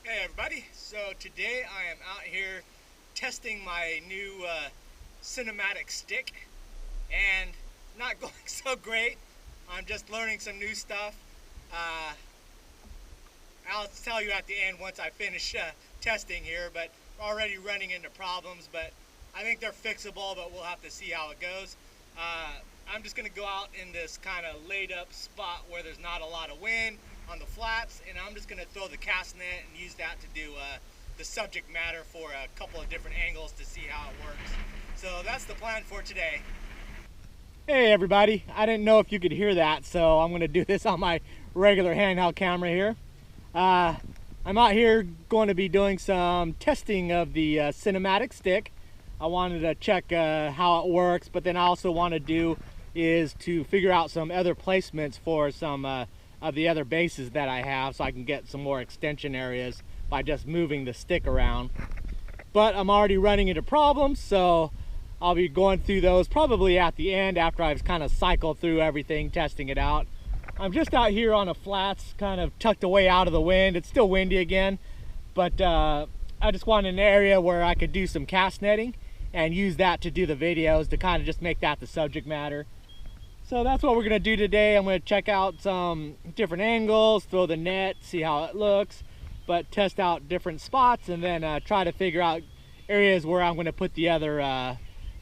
Hey everybody, so today I am out here testing my new cinematic stick and not going so great. I'm just learning some new stuff. Uh, I'll tell you at the end once I finish testing here, but we're already running into problems, but I think they're fixable, but we'll have to see how it goes. I'm just going to go out in this kind of laid up spot where there's not a lot of wind on the flats, and I'm just going to throw the cast net and use that to do the subject matter for a couple of different angles to see how it works. So that's the plan for today. Hey everybody, I didn't know if you could hear that, so I'm going to do this on my regular handheld camera here. I'm out here going to be doing some testing of the cinematic stick. I wanted to check how it works, but then I also want to do is to figure out some other placements for some of the other bases that I have, so I can get some more extension areas by just moving the stick around. But I'm already running into problems, so I'll be going through those probably at the end after I've kind of cycled through everything, testing it out. I'm just out here on the flats, kind of tucked away out of the wind. It's still windy again, but I just wanted an area where I could do some cast netting and use that to do the videos, to kind of just make that the subject matter. So that's what we're going to do today. I'm going to check out some different angles, throw the net, see how it looks, but test out different spots, and then try to figure out areas where I'm going to put the other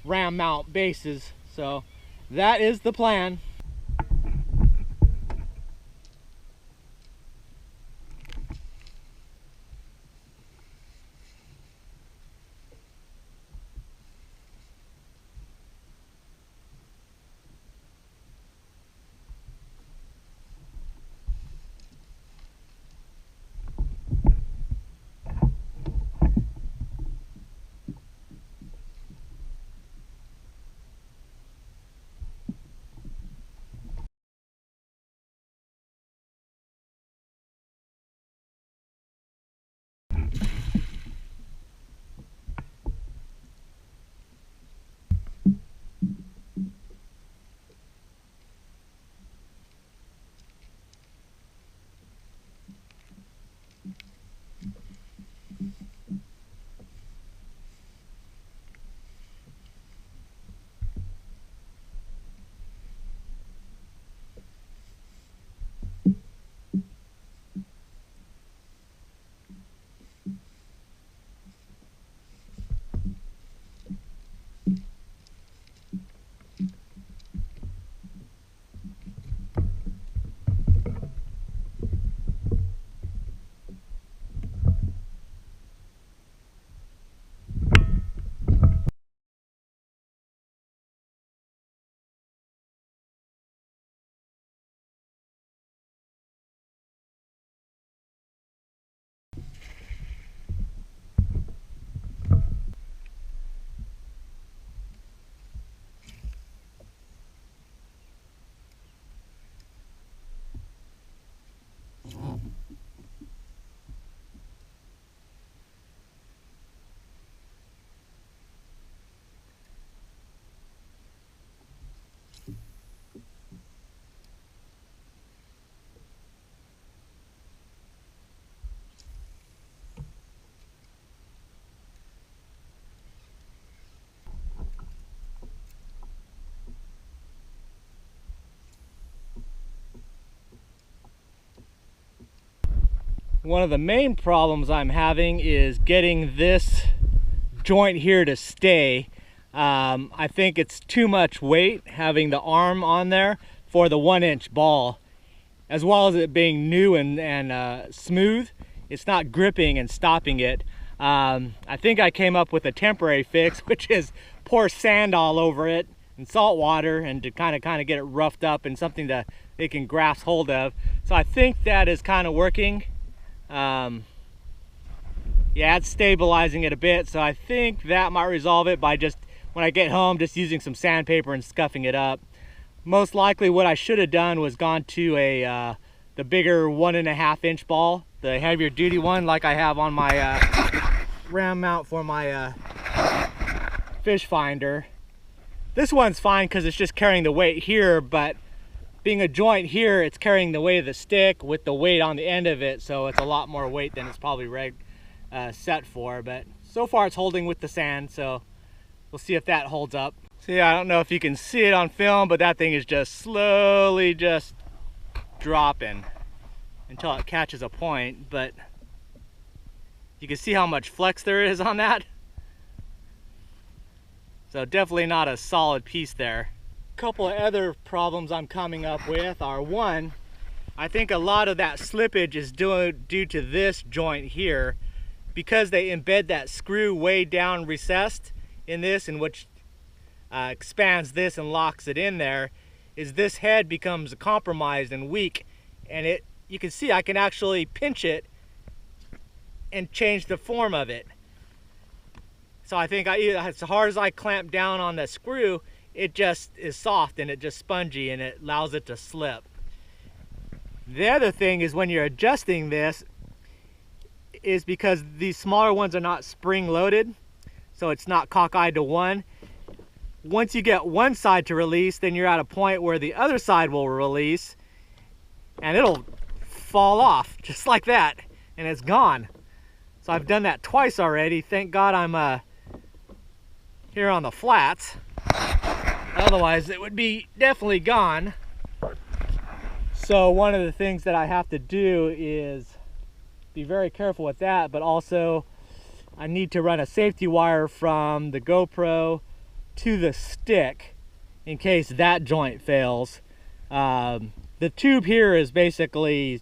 ram mount bases. So that is the plan. One of the main problems I'm having is getting this joint here to stay. I think it's too much weight having the arm on there for the 1-inch ball, as well as it being new and smooth. It's not gripping and stopping it. I think I came up with a temporary fix, which is pour sand all over it and salt water, and to kind of get it roughed up and something that they can grasp hold of. So I think that is kind of working. Yeah, it's stabilizing it a bit, so I think that might resolve it by just, when I get home, just using some sandpaper and scuffing it up. Most likely what I should have done was gone to the bigger 1.5-inch ball, the heavier duty one, like I have on my ram mount for my fish finder. This one's fine because it's just carrying the weight here, but being a joint here, it's carrying the weight of the stick with the weight on the end of it, so it's a lot more weight than it's probably set for. But so far it's holding with the sand, so we'll see if that holds up. So yeah, I don't know if you can see it on film, but that thing is just slowly just dropping until it catches a point. But you can see how much flex there is on that. So definitely not a solid piece there. A couple of other problems I'm coming up with are, one, I think a lot of that slippage is due to this joint here, because they embed that screw way down recessed in this, in which expands this and locks it in there, is this head becomes compromised and weak, and you can see I can actually pinch it and change the form of it. So I think as hard as I clamp down on the screw, it just is soft and it just spongy and it allows it to slip. The other thing is, when you're adjusting this, is because these smaller ones are not spring loaded, so it's not cockeyed to one. Once you get one side to release, then you're at a point where the other side will release and it'll fall off just like that, and it's gone. So I've done that twice already. Thank God I'm here on the flats. Otherwise it would be definitely gone. So one of the things that I have to do is be very careful with that, but also I need to run a safety wire from the GoPro to the stick in case that joint fails. The tube here is basically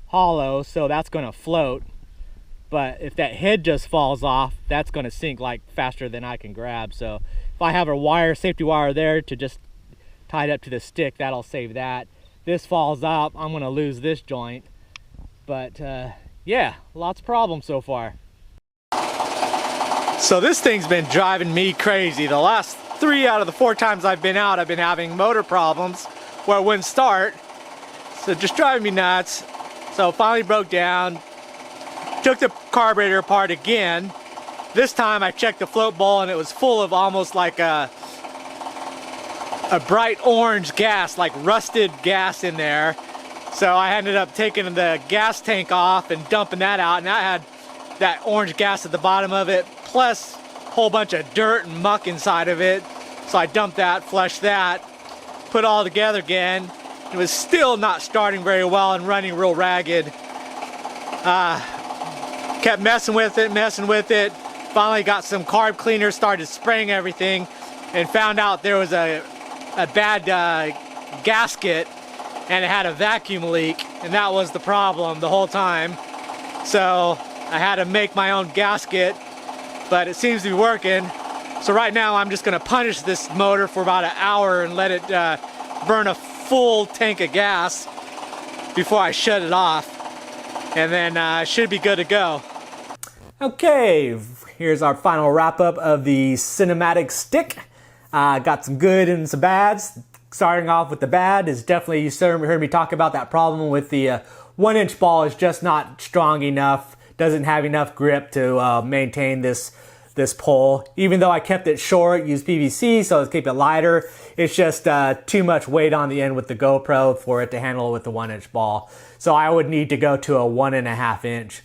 hollow, so that's going to float, but if that head just falls off, that's going to sink like faster than I can grab. So if I have a safety wire there to just tie it up to the stick, that'll save that. This falls up, I'm going to lose this joint. But yeah, lots of problems so far. So this thing's been driving me crazy. The last 3 out of the 4 times I've been out, I've been having motor problems where it wouldn't start. So just driving me nuts. So finally broke down, took the carburetor apart again. This time I checked the float bowl and it was full of almost like a bright orange gas, like rusted gas in there. So I ended up taking the gas tank off and dumping that out, and I had that orange gas at the bottom of it, plus a whole bunch of dirt and muck inside of it. So I dumped that, flushed that, put it all together again. It was still not starting very well and running real ragged. Kept messing with it. Finally got some carb cleaner, started spraying everything, and found out there was a bad gasket, and it had a vacuum leak, and that was the problem the whole time. So I had to make my own gasket, but it seems to be working. So right now I'm just going to punish this motor for about an hour and let it burn a full tank of gas before I shut it off, and then it should be good to go. Okay, here's our final wrap up of the cinematic stick. Got some good and some bads. Starting off with the bad is definitely, you heard me talk about that problem with the 1-inch ball is just not strong enough, doesn't have enough grip to maintain this pole. Even though I kept it short, used PVC, so let's keep it lighter, it's just too much weight on the end with the GoPro for it to handle with the 1-inch ball. So I would need to go to a 1.5 inch.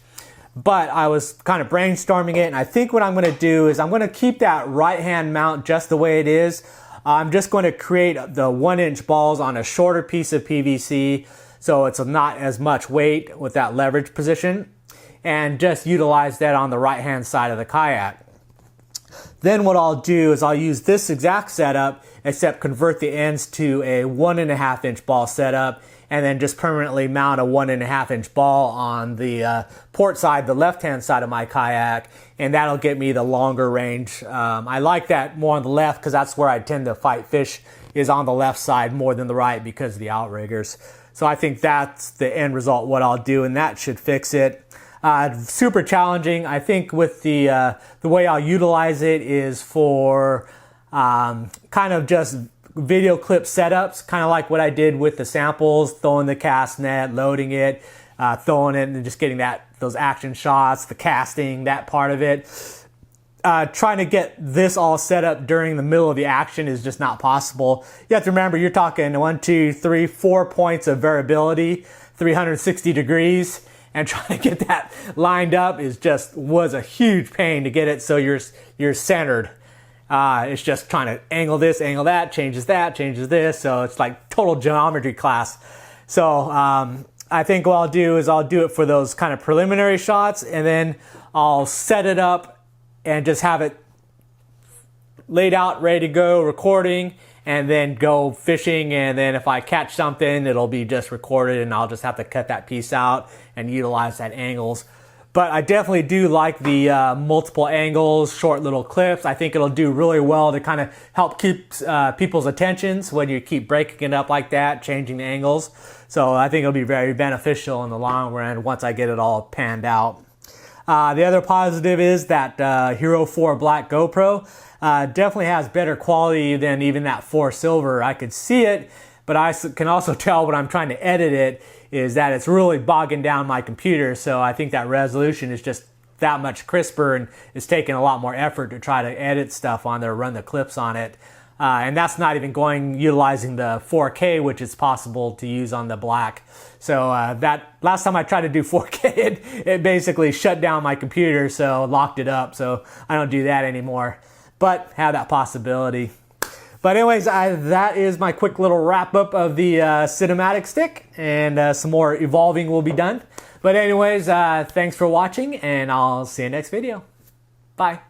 But I was kind of brainstorming it, and I think what I'm going to do is I'm going to keep that right hand mount just the way it is. I'm just going to create the 1-inch balls on a shorter piece of PVC so it's not as much weight with that leverage position, and just utilize that on the right hand side of the kayak. Then what I'll do is I'll use this exact setup, except convert the ends to a 1.5 inch ball setup, and then just permanently mount a 1.5 inch ball on the port side, the left hand side of my kayak, and that'll get me the longer range. I like that more on the left because that's where I tend to fight fish, is on the left side more than the right because of the outriggers. So I think that's the end result, what I'll do, and that should fix it. Super challenging. I think with the way I'll utilize it is for kind of just video clip setups, kind of like what I did with the samples, throwing the cast net, loading it, throwing it, and just getting those action shots, the casting, that part of it. trying to get this all set up during the middle of the action is just not possible. You have to remember, you're talking 1, 2, 3, 4 points of variability, 360 degrees, and trying to get that lined up was a huge pain to get it so you're centered. It's just trying to angle this, angle that, changes this. So it's like total geometry class. So I think what I'll do is I'll do it for those kind of preliminary shots, and then I'll set it up and just have it laid out, ready to go, recording, and then go fishing. And then if I catch something, it'll be just recorded, and I'll just have to cut that piece out and utilize that angles. But I definitely do like the multiple angles, short little clips. I think it'll do really well to kind of help keep people's attentions when you keep breaking it up like that, changing the angles. So I think it'll be very beneficial in the long run once I get it all panned out. The other positive is that Hero 4 Black GoPro definitely has better quality than even that 4 Silver. I could see it, but I can also tell when I'm trying to edit it is that it's really bogging down my computer. So I think that resolution is just that much crisper, and it's taking a lot more effort to try to edit stuff on there, run the clips on it. And that's not even utilizing the 4K, which is possible to use on the Black. So that last time I tried to do 4K, it basically shut down my computer, so locked it up. So I don't do that anymore, but have that possibility. But anyways, that is my quick little wrap up of the cinematic stick, and some more evolving will be done. But anyways, thanks for watching, and I'll see you next video. Bye.